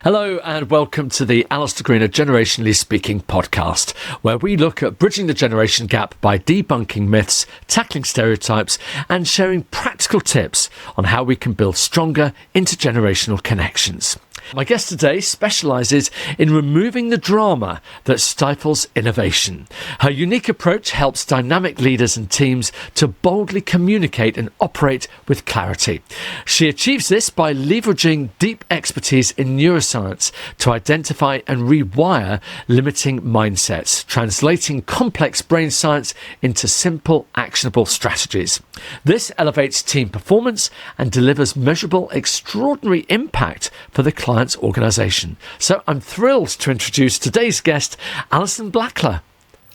Hello and welcome to the Alastair Greener Generationally Speaking podcast, where we look at bridging the generation gap by debunking myths, tackling stereotypes and sharing practical tips on how we can build stronger intergenerational connections. My guest today specialises in removing the drama that stifles innovation. Her unique approach helps dynamic leaders and teams to boldly communicate and operate with clarity. She achieves this by leveraging deep expertise in neuroscience to identify and rewire limiting mindsets, translating complex brain science into simple, actionable strategies. This elevates team performance and delivers measurable, extraordinary impact for the client's organisation. So I'm thrilled to introduce today's guest, Alison Blackler.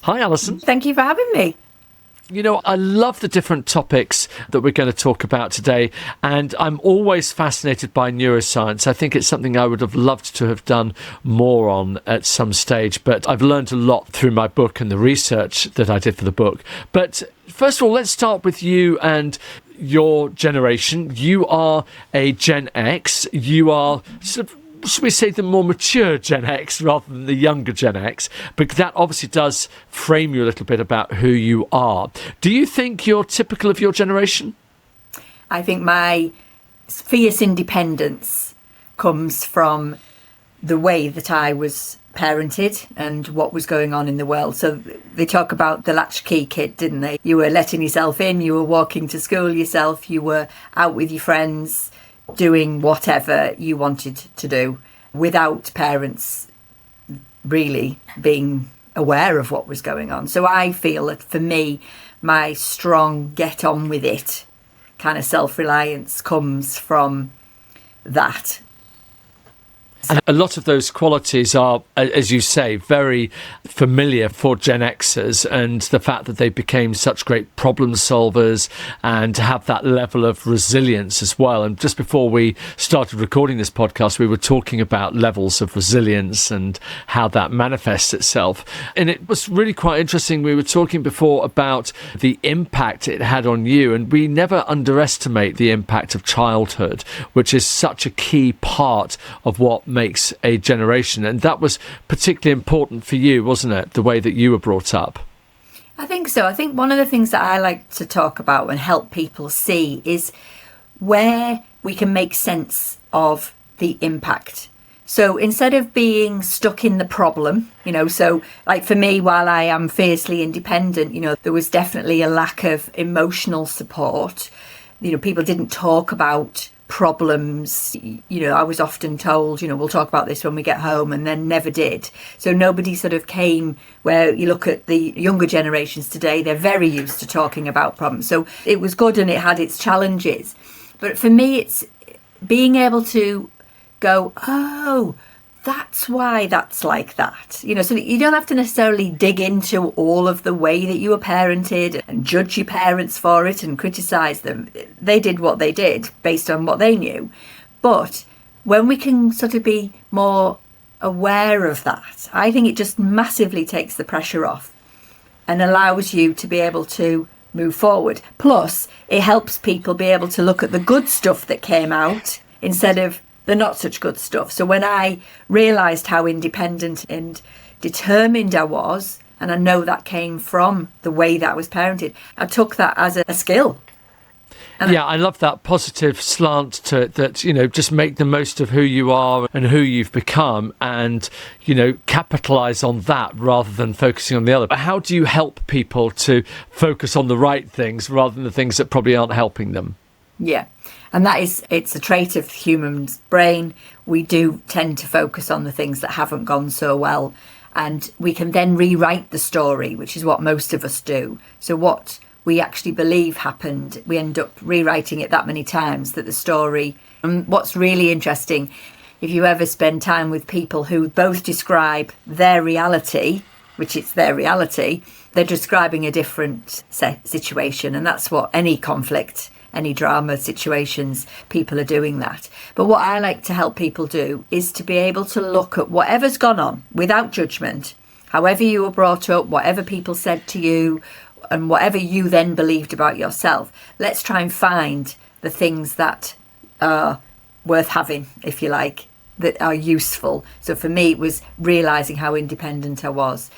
Hi, Alison. Thank you for having me. You know, I love the different topics that we're going to talk about today, and I'm always fascinated by neuroscience. I think it's something I would have loved to have done more on at some stage, but I've learned a lot through my book and the research that I did for the book. But first of all, let's start with you and your generation. You are a Gen X. You are sort of, should we say, the more mature Gen X rather than the younger Gen X, but that obviously does frame you a little bit about who you are. Do you think you're typical of your generation? I think my fierce independence comes from the way that I was parented and what was going on in the world. So they talk about the latchkey kid, didn't they? You were letting yourself in, you were walking to school yourself, you were out with your friends, doing whatever you wanted to do without parents really being aware of what was going on. So I feel that for me, my strong get on with it kind of self-reliance comes from that. And a lot of those qualities are, as you say, very familiar for Gen Xers, and the fact that they became such great problem solvers and have that level of resilience as well. And just before we started recording this podcast, we were talking about levels of resilience and how that manifests itself. And it was really quite interesting. We were talking before about the impact it had on you, and we never underestimate the impact of childhood, which is such a key part of what makes a generation. And that was particularly important for you, wasn't it, the way that you were brought up? I think so. I think one of the things that I like to talk about and help people see is where we can make sense of the impact. So instead of being stuck in the problem, so like for me, while I am fiercely independent, there was definitely a lack of emotional support. People didn't talk about problems. I was often told, we'll talk about this when we get home, and then never did. So nobody sort of came, where you look at the younger generations today, they're very used to talking about problems. So it was good and it had its challenges. But for me, it's being able to go, oh, that's why that's like that. So that you don't have to necessarily dig into all of the way that you were parented and judge your parents for it and criticise them. They did what they did based on what they knew. But when we can sort of be more aware of that, I think it just massively takes the pressure off and allows you to be able to move forward. Plus, it helps people be able to look at the good stuff that came out instead of the not such good stuff. So when I realised how independent and determined I was, and I know that came from the way that I was parented, I took that as a skill. And I love that positive slant to it, that, just make the most of who you are and who you've become and, capitalise on that rather than focusing on the other. But how do you help people to focus on the right things rather than the things that probably aren't helping them? Yeah. And it's a trait of the human brain. We do tend to focus on the things that haven't gone so well. And we can then rewrite the story, which is what most of us do. So what we actually believe happened, we end up rewriting it that many times that the story... And what's really interesting, if you ever spend time with people who both describe their reality, which it's their reality, they're describing a different situation. And that's what any conflict, any drama situations, people are doing that. But what I like to help people do is to be able to look at whatever's gone on without judgment, however you were brought up, whatever people said to you, and whatever you then believed about yourself. Let's try and find the things that are worth having, if you like, that are useful. So for me, it was realising how independent I was,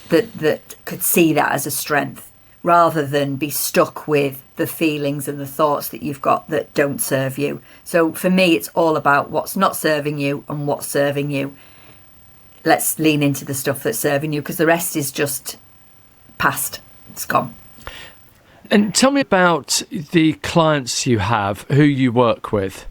that could see that as a strength, rather than be stuck with the feelings and the thoughts that you've got that don't serve you. So for me, it's all about what's not serving you and what's serving you. Let's lean into the stuff that's serving you, because the rest is just past. It's gone. And tell me about the clients you have, who you work with.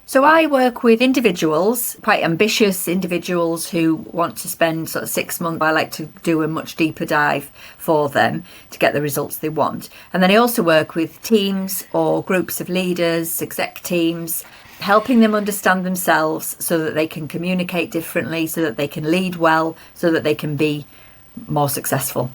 So I work with individuals, quite ambitious individuals who want to spend sort of 6 months. I like to do a much deeper dive for them to get the results they want. And then I also work with teams or groups of leaders, exec teams, helping them understand themselves so that they can communicate differently, so that they can lead well, so that they can be more successful.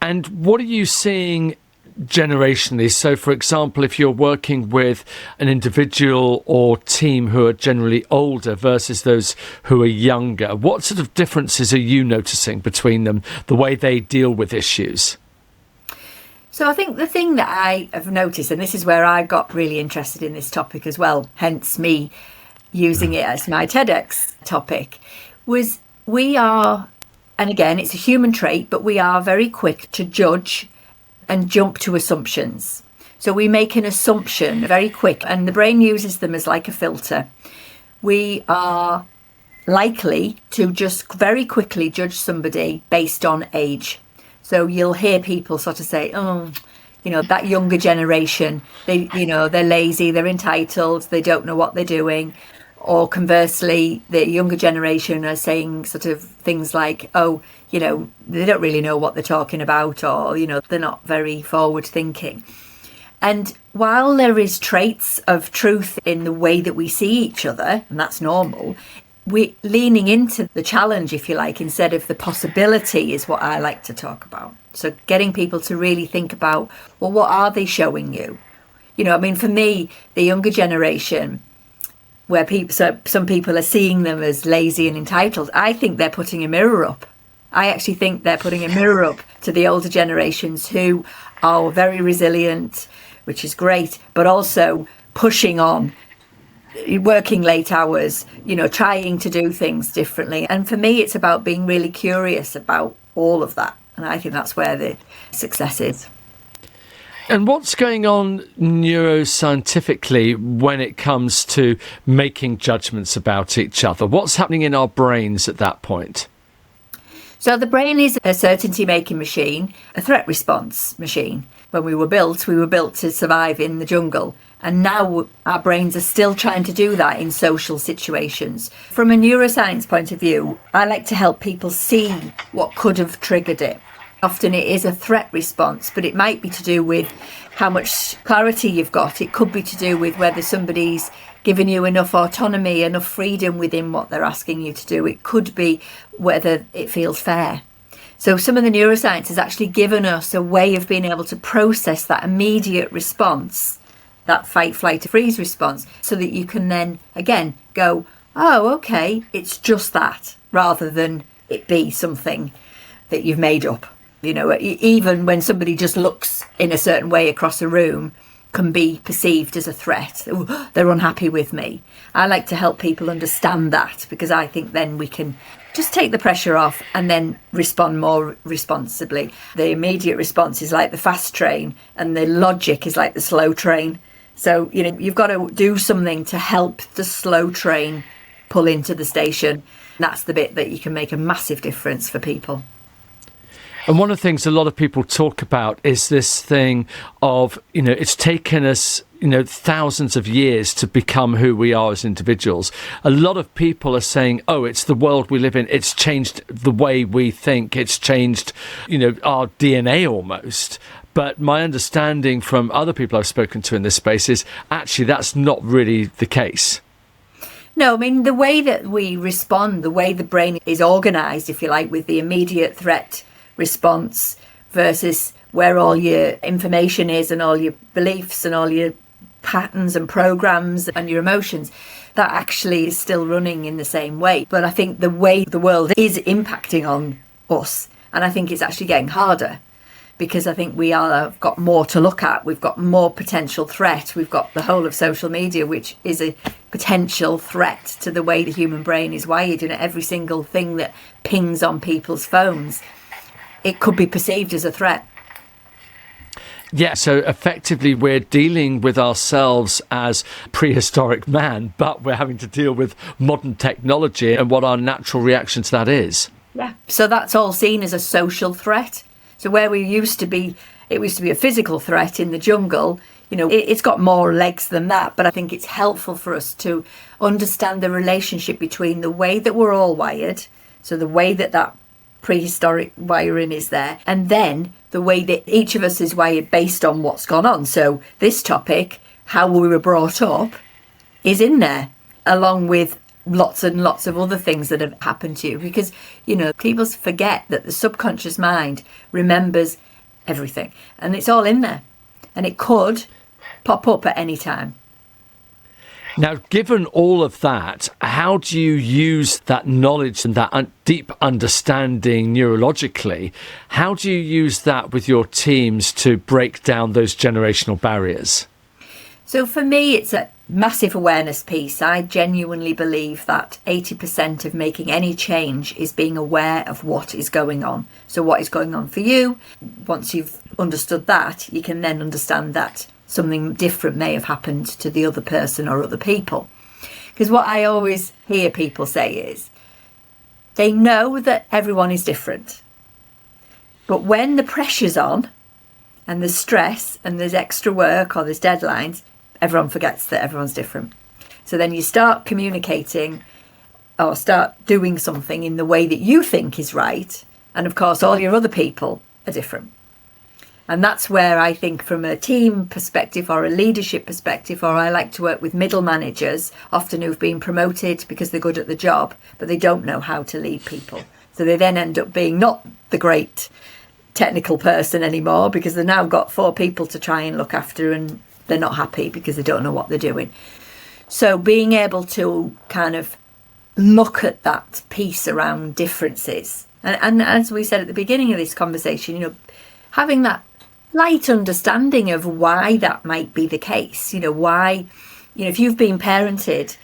And what are you seeing generationally? So, for example, if you're working with an individual or team who are generally older versus those who are younger, what sort of differences are you noticing between them, the way they deal with issues? So I think the thing that I have noticed, and this is where I got really interested in this topic as well, hence me using it as my TEDx topic, was we are, and again, it's a human trait, but we are very quick to judge and jump to assumptions. So we make an assumption very quick, and the brain uses them as like a filter. We are likely to just very quickly judge somebody based on age. So you'll hear people sort of say, oh, that younger generation, they're lazy, they're entitled, they don't know what they're doing. Or conversely, the younger generation are saying sort of things like, oh, they don't really know what they're talking about, or, they're not very forward thinking. And while there is traits of truth in the way that we see each other, and that's normal, we're leaning into the challenge, if you like, instead of the possibility is what I like to talk about. So getting people to really think about, well, what are they showing you? For me, the younger generation, where some people are seeing them as lazy and entitled, I think they're putting a mirror up. I actually think they're putting a mirror up to the older generations who are very resilient, which is great, but also pushing on, working late hours, trying to do things differently. And for me, it's about being really curious about all of that. And I think that's where the success is. And what's going on neuroscientifically when it comes to making judgments about each other? What's happening in our brains at that point? So the brain is a certainty-making machine, a threat response machine. When we were built to survive in the jungle. And now our brains are still trying to do that in social situations. From a neuroscience point of view, I like to help people see what could have triggered it. Often it is a threat response, but it might be to do with how much clarity you've got. It could be to do with whether somebody's given you enough autonomy, enough freedom within what they're asking you to do. It could be whether it feels fair. So some of the neuroscience has actually given us a way of being able to process that immediate response, that fight, flight, or freeze response, so that you can then, again, go, oh, okay, it's just that, rather than it be something that you've made up. Even when somebody just looks in a certain way across a room, can be perceived as a threat. Ooh, they're unhappy with me. I like to help people understand that, because I think then we can just take the pressure off and then respond more responsibly. The immediate response is like the fast train, and the logic is like the slow train. So, you've got to do something to help the slow train pull into the station. That's the bit that you can make a massive difference for people. And one of the things a lot of people talk about is this thing of, it's taken us, thousands of years to become who we are as individuals. A lot of people are saying, oh, it's the world we live in. It's changed the way we think. It's changed, our DNA almost. But my understanding from other people I've spoken to in this space is actually that's not really the case. No, the way that we respond, the way the brain is organised, if you like, with the immediate threat response versus where all your information is and all your beliefs and all your patterns and programs and your emotions, that actually is still running in the same way. But I think the way the world is impacting on us, and I think it's actually getting harder, because I think we have got more to look at. We've got more potential threat. We've got the whole of social media, which is a potential threat to the way the human brain is wired. Every single thing that pings on people's phones, it could be perceived as a threat. Yeah, so effectively we're dealing with ourselves as prehistoric man, but we're having to deal with modern technology and what our natural reaction to that is. Yeah. So that's all seen as a social threat. So where it used to be a physical threat in the jungle, it's got more legs than that. But I think it's helpful for us to understand the relationship between the way that we're all wired, so the way that prehistoric wiring is there, and then the way that each of us is wired based on what's gone on. So this topic, how we were brought up, is in there, along with lots and lots of other things that have happened to you. Because, people forget that the subconscious mind remembers everything, and it's all in there, and it could pop up at any time. Now, given all of that, how do you use that knowledge and that deep understanding neurologically? How do you use that with your teams to break down those generational barriers? So for me, it's a massive awareness piece. I genuinely believe that 80% of making any change is being aware of what is going on. So what is going on for you? Once you've understood that, you can then understand that something different may have happened to the other person or other people. Because what I always hear people say is they know that everyone is different. But when the pressure's on and there's stress and there's extra work or there's deadlines, everyone forgets that everyone's different. So then you start communicating or start doing something in the way that you think is right. And of course, all your other people are different. And that's where I think from a team perspective or a leadership perspective, or I like to work with middle managers, often who've been promoted because they're good at the job, but they don't know how to lead people. So they then end up being not the great technical person anymore because they've now got 4 people to try and look after, and they're not happy because they don't know what they're doing. So being able to kind of look at that piece around differences. And as we said at the beginning of this conversation, having that light understanding of why that might be the case. Why, if you've been parented,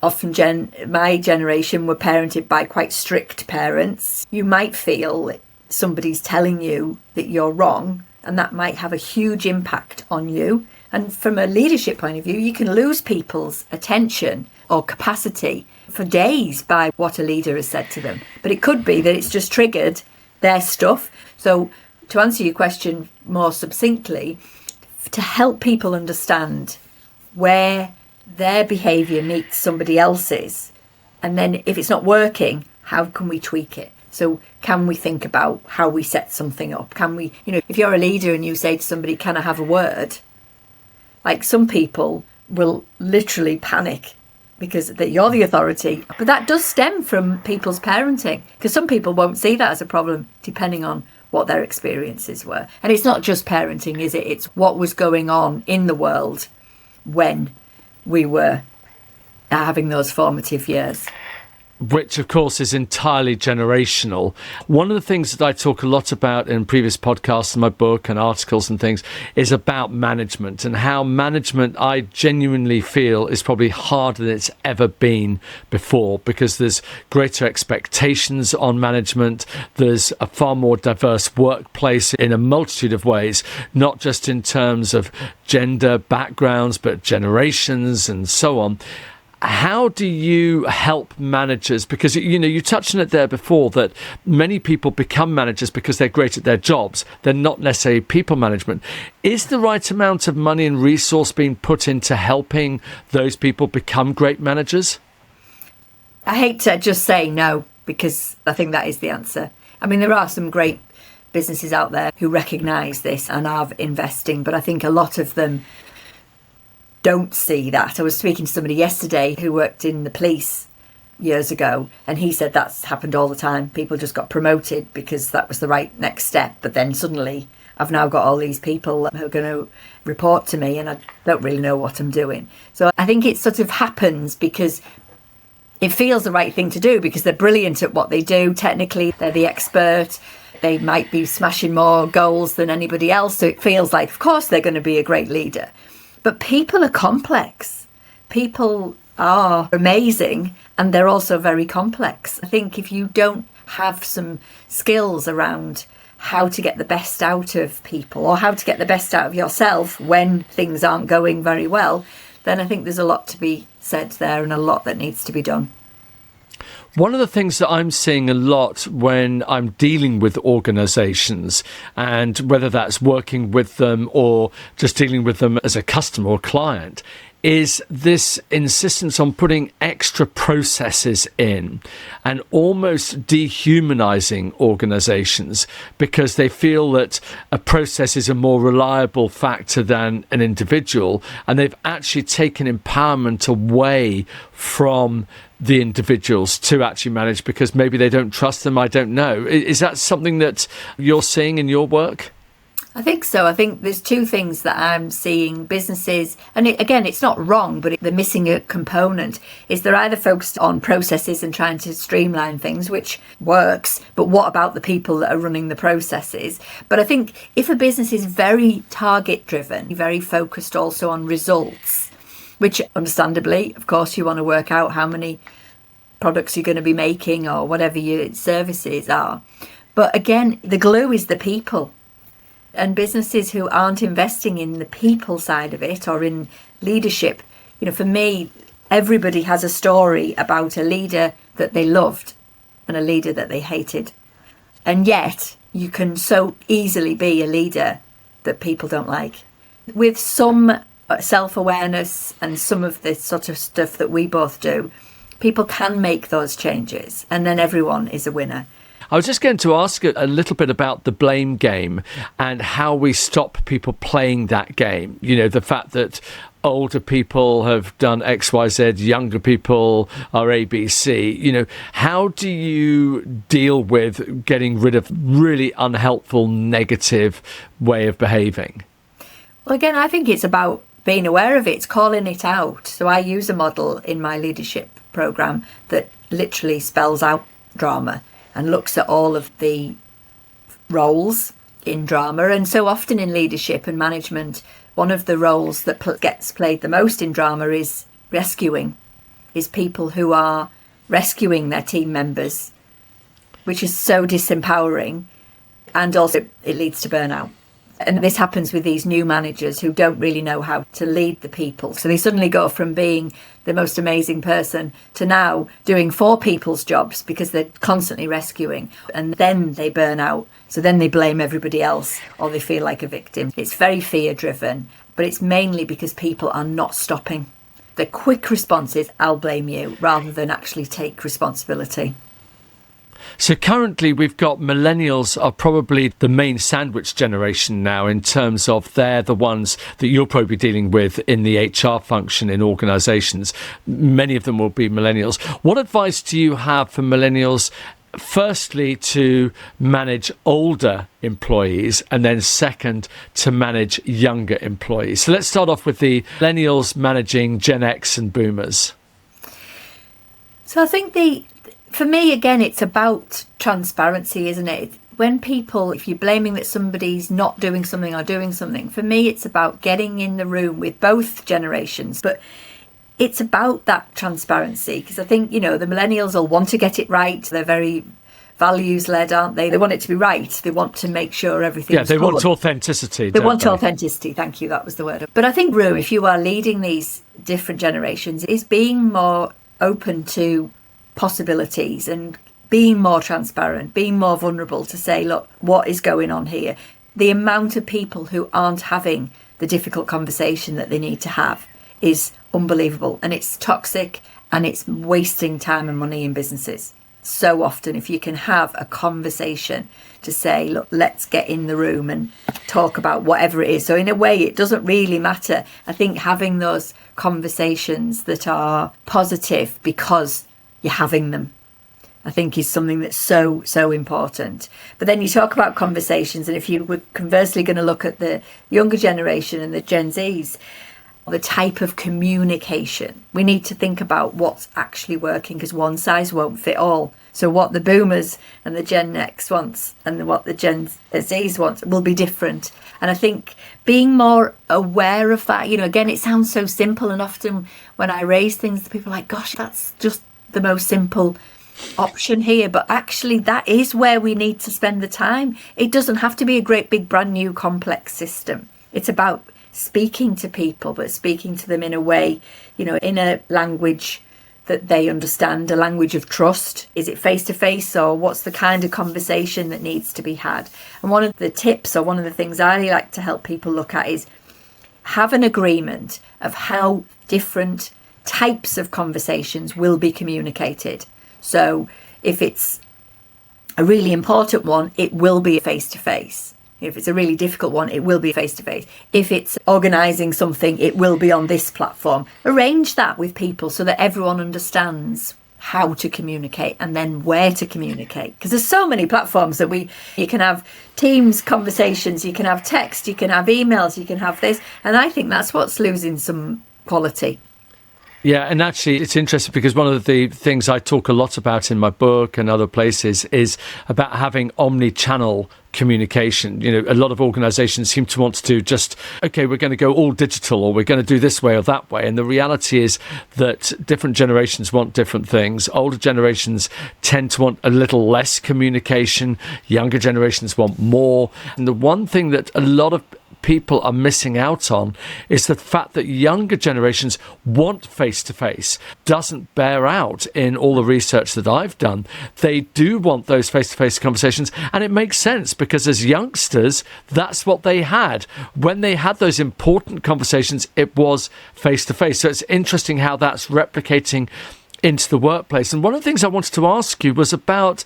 often my generation were parented by quite strict parents, you might feel somebody's telling you that you're wrong, and that might have a huge impact on you. And from a leadership point of view, you can lose people's attention or capacity for days by what a leader has said to them. But it could be that it's just triggered their stuff. So to answer your question more succinctly, to help people understand where their behaviour meets somebody else's, and then if it's not working, how can we tweak it? So can we think about how we set something up? Can we, if you're a leader and you say to somebody, can I have a word? Like, some people will literally panic because you're the authority. But that does stem from people's parenting, because some people won't see that as a problem depending on what their experiences were. And it's not just parenting, is it? It's what was going on in the world when we were having those formative years. Which, of course, is entirely generational. One of the things that I talk a lot about in previous podcasts, in my book and articles and things, is about management, and how management, I genuinely feel, is probably harder than it's ever been before, because there's greater expectations on management. There's a far more diverse workplace in a multitude of ways, not just in terms of gender backgrounds, but generations and so on. How do you help managers? Because, you touched on it there before, that many people become managers because they're great at their jobs. They're not necessarily people management. Is the right amount of money and resource being put into helping those people become great managers? I hate to just say no, because I think that is the answer. I mean, there are some great businesses out there who recognise this and are investing, but I think a lot of them don't see that. I was speaking to somebody yesterday who worked in the police years ago, and he said that's happened all the time. People just got promoted because that was the right next step, but then suddenly I've now got all these people who are going to report to me and I don't really know what I'm doing. So I think it sort of happens because it feels the right thing to do, because they're brilliant at what they do. Technically, they're the expert. They might be smashing more goals than anybody else, so it feels like, of course, they're going to be a great leader. But people are complex. People are amazing, and they're also very complex. I think if you don't have some skills around how to get the best out of people or how to get the best out of yourself when things aren't going very well, then I think there's a lot to be said there and a lot that needs to be done. One of the things that I'm seeing a lot when I'm dealing with organizations, and whether that's working with them or just dealing with them as a customer or client, is this insistence on putting extra processes in and almost dehumanizing organizations because they feel that a process is a more reliable factor than an individual, and they've actually taken empowerment away from the individuals to actually manage because maybe they don't trust them. I don't know. Is that something that you're seeing in your work? I think so. I think there's two things that I'm seeing businesses, and again, it's not wrong, but they're missing a component, is they're either focused on processes and trying to streamline things, which works, but what about the people that are running the processes? But I think if a business is very target driven, very focused also on results, which understandably, of course, you want to work out how many products you're going to be making or whatever your services are. But again, the glue is the people. And businesses who aren't investing in the people side of it or in leadership, for me, everybody has a story about a leader that they loved and a leader that they hated. And yet you can so easily be a leader that people don't like. With some self-awareness and some of the sort of stuff that we both do, people can make those changes and then everyone is a winner. I was just going to ask a little bit about the blame game and how we stop people playing that game. The fact that older people have done X, Y, Z, younger people are A, B, C. How do you deal with getting rid of really unhelpful, negative way of behaving? Well, again, I think it's about being aware of it, it's calling it out. So I use a model in my leadership program that literally spells out drama and looks at all of the roles in drama. And so often in leadership and management, one of the roles that gets played the most in drama is rescuing, is people who are rescuing their team members, which is so disempowering, and also it leads to burnout. And this happens with these new managers who don't really know how to lead the people. So they suddenly go from being the most amazing person to now doing 4 people's jobs because they're constantly rescuing. And then they burn out. So then they blame everybody else or they feel like a victim. It's very fear driven, but it's mainly because people are not stopping. The quick response is, I'll blame you, rather than actually take responsibility. So currently we've got millennials are probably the main sandwich generation now in terms of they're the ones that you'll probably be dealing with in the HR function in organisations. Many of them will be millennials. What advice do you have for millennials, firstly, to manage older employees and then second, to manage younger employees? So let's start off with the millennials managing Gen X and boomers. So I think for me, again, it's about transparency, isn't it? When people, if you're blaming that somebody's not doing something or doing something, for me, it's about getting in the room with both generations. But it's about that transparency, because I think, the millennials will want to get it right. They're very values-led, aren't they? They want it to be right. They want to make sure everything's good. Yeah, they want authenticity. They want authenticity. Thank you. That was the word. But I think, Rue, if you are leading these different generations, is being more open to possibilities and being more transparent, being more vulnerable to say, look, what is going on here? The amount of people who aren't having the difficult conversation that they need to have is unbelievable, and it's toxic and it's wasting time and money in businesses. So often, if you can have a conversation to say, look, let's get in the room and talk about whatever it is. So in a way, it doesn't really matter. I think having those conversations that are positive because you're having them, I think is something that's so, so important. But then you talk about conversations, and if you were conversely going to look at the younger generation and the Gen Zs, the type of communication, we need to think about what's actually working, because one size won't fit all. So what the boomers and the Gen X wants and what the Gen Zs want will be different. And I think being more aware of that, again, it sounds so simple. And often when I raise things, people are like, gosh, that's just the most simple option here. But actually, that is where we need to spend the time. It doesn't have to be a great big brand new complex system. It's about speaking to people, but speaking to them in a way, in a language that they understand, a language of trust. Is it face-to-face, or what's the kind of conversation that needs to be had? And one of the tips, or one of the things I like to help people look at, is have an agreement of how different types of conversations will be communicated. So if it's a really important one, it will be face-to-face. If it's a really difficult one, it will be face-to-face. If it's organising something, it will be on this platform. Arrange that with people so that everyone understands how to communicate and then where to communicate. Because there's so many platforms that you can have Teams conversations, you can have text, you can have emails, you can have this. And I think that's what's losing some quality. Yeah, and actually it's interesting because one of the things I talk a lot about in my book and other places is about having omni-channel communication. A lot of organizations seem to want to do just, okay, we're going to go all digital, or we're going to do this way or that way. And the reality is that different generations want different things. Older generations tend to want a little less communication. Younger generations want more. And the one thing that a lot of people are missing out on is the fact that younger generations want face-to-face. Doesn't bear out in all the research that I've done. They do want those face-to-face conversations, and it makes sense because as youngsters, that's what they had. When they had those important conversations, it was face-to-face. So it's interesting how that's replicating into the workplace. And one of the things I wanted to ask you was about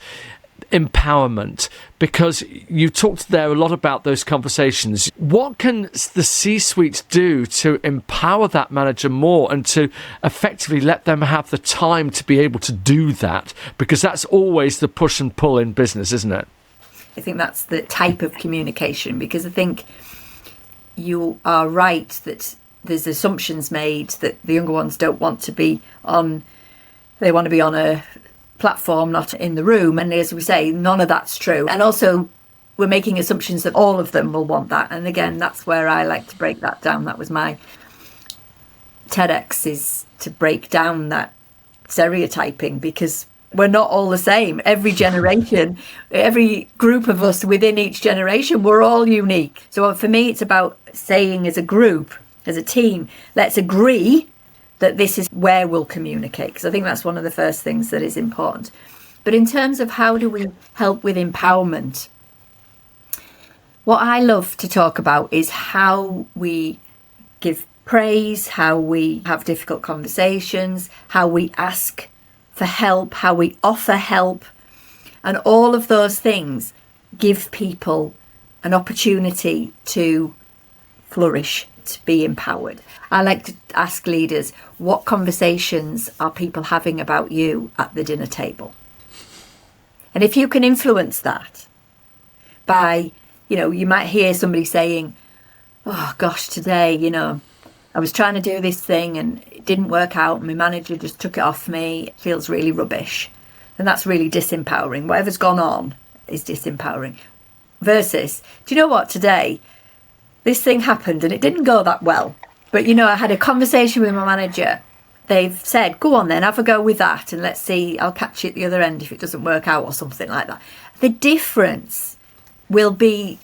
empowerment, because you talked there a lot about those conversations. What can the C-suite do to empower that manager more and to effectively let them have the time to be able to do that? Because that's always the push and pull in business, isn't it? I think that's the type of communication, because I think you are right that there's assumptions made that the younger ones don't want to be on, they want to be on a platform, not in the room. And as we say, none of that's true. And also we're making assumptions that all of them will want that. And again, that's where I like to break that down. That was my TEDx, is to break down that stereotyping, because we're not all the same. Every generation, every group of us within each generation, we're all unique. So for me, it's about saying as a group, as a team, let's agree that this is where we'll communicate, because I think that's one of the first things that is important. But in terms of how do we help with empowerment, what I love to talk about is how we give praise, how we have difficult conversations, how we ask for help, how we offer help, and all of those things give people an opportunity to flourish, to be empowered. I like to ask leaders, what conversations are people having about you at the dinner table? And if you can influence that by, you might hear somebody saying, oh gosh, today, I was trying to do this thing and it didn't work out. My manager just took it off me. It feels really rubbish. And that's really disempowering. Whatever's gone on is disempowering. Versus, do you know what, today, this thing happened and it didn't go that well. But, I had a conversation with my manager. They've said, go on then, have a go with that. And let's see, I'll catch you at the other end if it doesn't work out, or something like that. The difference will be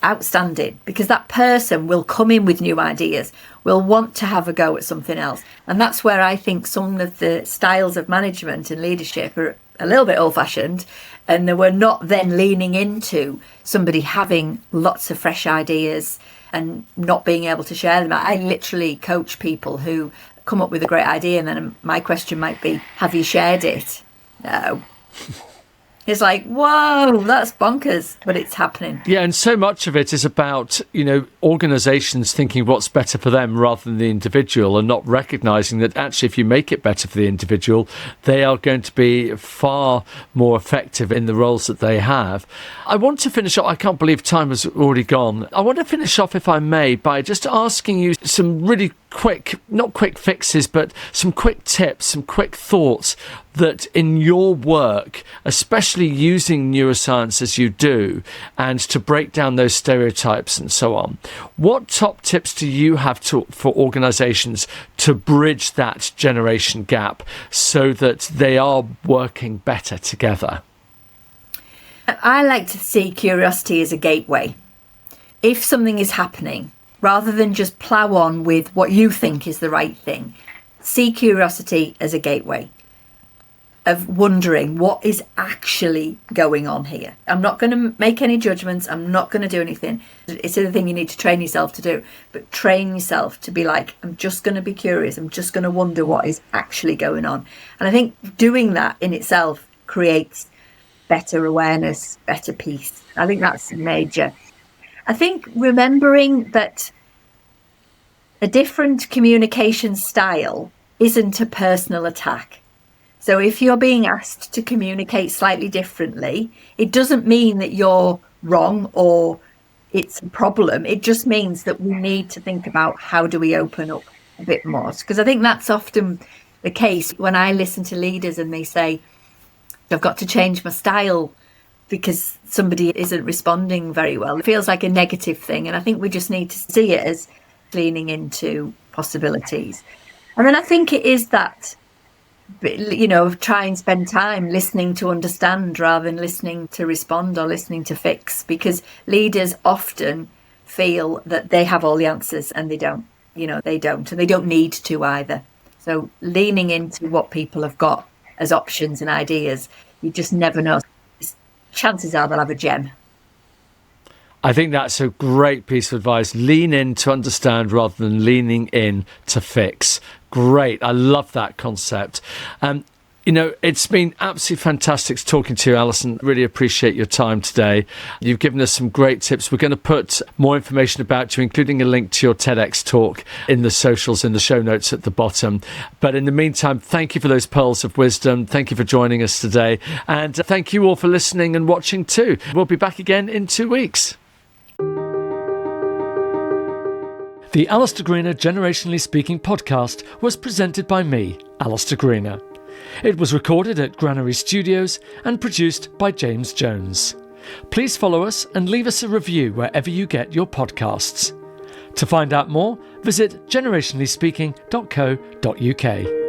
outstanding, because that person will come in with new ideas, will want to have a go at something else. And that's where I think some of the styles of management and leadership are a little bit old-fashioned, and they were not then leaning into somebody having lots of fresh ideas and not being able to share them. I literally coach people who come up with a great idea, and then my question might be, have you shared it? No. It's like, whoa, that's bonkers, but it's happening. Yeah, and so much of it is about, organisations thinking what's better for them rather than the individual, and not recognising that actually if you make it better for the individual, they are going to be far more effective in the roles that they have. I want to finish off, I can't believe time has already gone. I want to finish off, if I may, by just asking you some really not quick fixes, but some quick tips, some quick thoughts that in your work, especially using neuroscience as you do, and to break down those stereotypes and so on, what top tips do you have for organisations to bridge that generation gap so that they are working better together? I like to see curiosity as a gateway. If something is happening, rather than just plough on with what you think is the right thing, see curiosity as a gateway of wondering what is actually going on here. I'm not going to make any judgments. I'm not going to do anything. It's the thing you need to train yourself to do, but train yourself to be like, I'm just going to be curious. I'm just going to wonder what is actually going on. And I think doing that in itself creates better awareness, better peace. I think that's major. I think remembering that a different communication style isn't a personal attack. So if you're being asked to communicate slightly differently, it doesn't mean that you're wrong or it's a problem. It just means that we need to think about how do we open up a bit more. Because I think that's often the case when I listen to leaders and they say, I've got to change my style because somebody isn't responding very well. It feels like a negative thing. And I think we just need to see it as leaning into possibilities. And then I think it is that, try and spend time listening to understand rather than listening to respond or listening to fix, because leaders often feel that they have all the answers and they don't, and they don't need to either. So leaning into what people have got as options and ideas, you just never know. Chances are they'll have a gem. I think that's a great piece of advice. Lean in to understand rather than leaning in to fix. Great. I love that concept. It's been absolutely fantastic talking to you, Alison. Really appreciate your time today. You've given us some great tips. We're going to put more information about you, including a link to your TEDx talk in the socials, in the show notes at the bottom. But in the meantime, thank you for those pearls of wisdom. Thank you for joining us today. And thank you all for listening and watching too. We'll be back again in 2 weeks. The Alastair Greener Generationally Speaking podcast was presented by me, Alastair Greener. It was recorded at Granary Studios and produced by James Jones. Please follow us and leave us a review wherever you get your podcasts. To find out more, visit generationallyspeaking.co.uk.